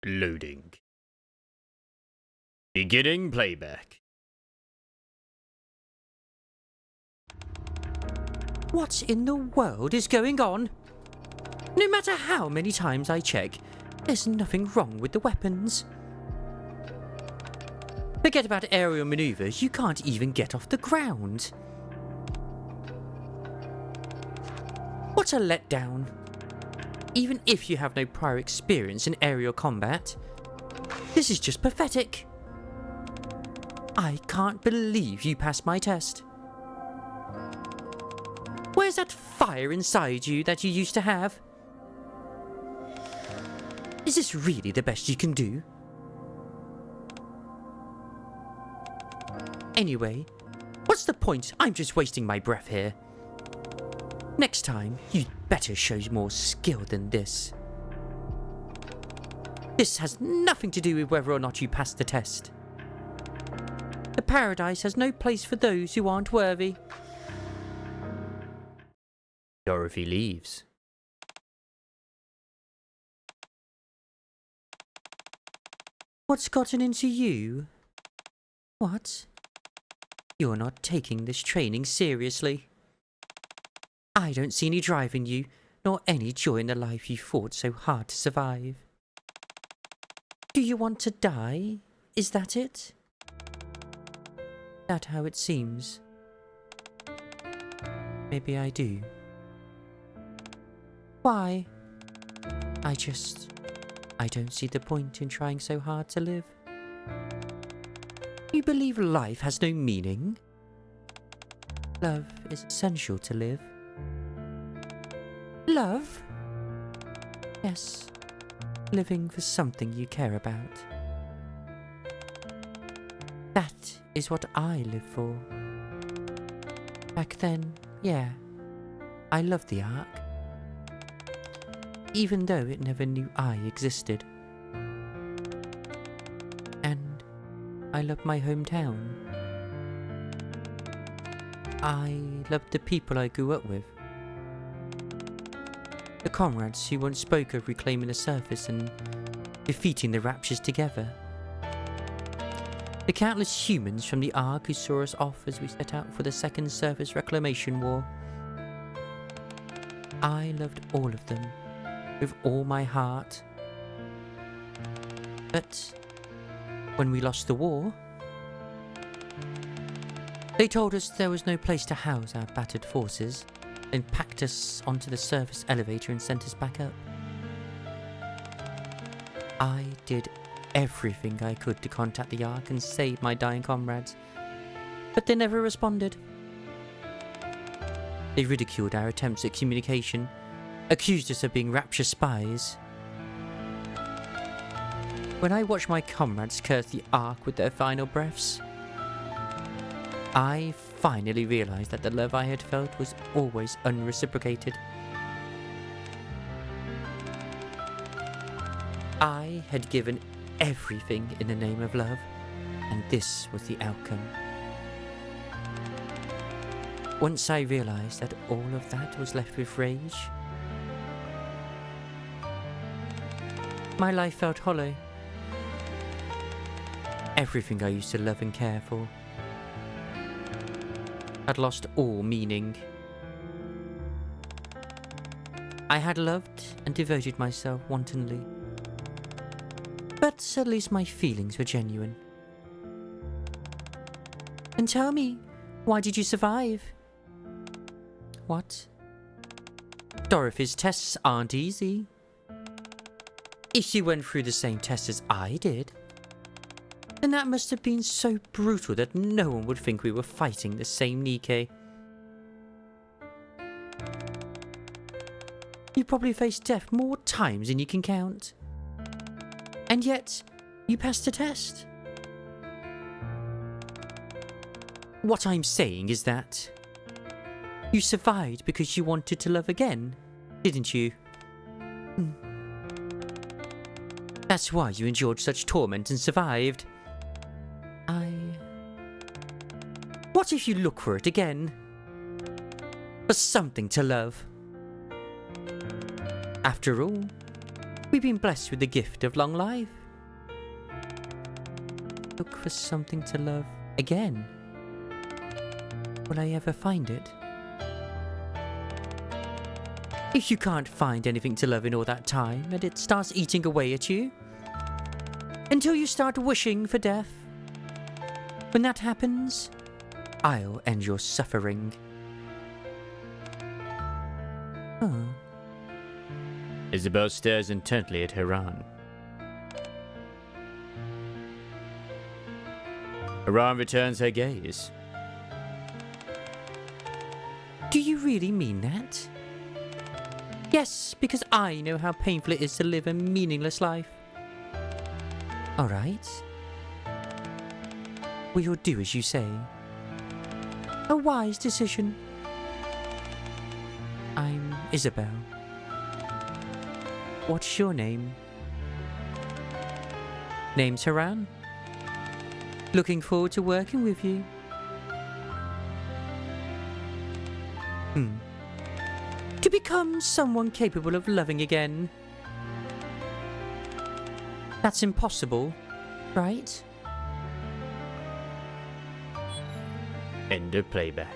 Loading. Beginning playback. What in the world is going on? No matter how many times I check, there's nothing wrong with the weapons. Forget about aerial maneuvers, you can't even get off the ground. What a letdown. Even if you have no prior experience in aerial combat, this is just pathetic. I can't believe you passed my test. Where's that fire inside you that you used to have? Is this really the best you can do? Anyway, what's the point? I'm just wasting my breath here. Next time, you'd better show more skill than this. This has nothing to do with whether or not you passed the test. The paradise has no place for those who aren't worthy. Dorothy leaves. What's gotten into you? What? You're not taking this training seriously. I don't see any drive in you, nor any joy in the life you fought so hard to survive. Do you want to die? Is that it? That how it seems? Maybe I do. Why? I don't see the point in trying so hard to live. You believe life has no meaning? Love is essential to live. Love? Yes, living for something you care about. That is what I live for. Back then, yeah, I loved the Ark. Even though it never knew I existed. And I loved my hometown. I loved the people I grew up with. The comrades who once spoke of reclaiming the surface and defeating the Raptures together. The countless humans from the Ark who saw us off as we set out for the Second Surface Reclamation War. I loved all of them. With all my heart. But when we lost the war, they told us there was no place to house our battered forces, and packed us onto the surface elevator and sent us back up. I did everything I could to contact the Ark and save my dying comrades, but they never responded. They ridiculed our attempts at communication, accused us of being Rapture spies. When I watched my comrades curse the Ark with their final breaths, I finally realized that the love I had felt was always unreciprocated. I had given everything in the name of love, and this was the outcome. Once I realized that all of that was left with rage, my life felt hollow. Everything I used to love and care for had lost all meaning. I had loved and devoted myself wantonly, but at least my feelings were genuine. And tell me, why did you survive? What? Dorothy's tests aren't easy. If she went through the same test as I did, then that must have been so brutal that no one would think we were fighting the same NIKKE. You probably faced death more times than you can count. And yet, you passed the test. What I'm saying is that you survived because you wanted to love again, didn't you? That's why you endured such torment and survived. What if you look for it again? For something to love? After all, We've been blessed with the gift of long life. Look for something to love again. Will I ever find it? If you can't find anything to love in all that time, and it starts eating away at you, until you start wishing for death, when that happens, I'll end your suffering. Oh. Isabel stares intently at Haran. Haran returns her gaze. Do you really mean that? Yes, because I know how painful it is to live a meaningless life. Alright. We'll do as you say. A wise decision. I'm Isabel. What's your name? Name's Haran. Looking forward to working with you. To become someone capable of loving again. That's impossible, right? End of playback.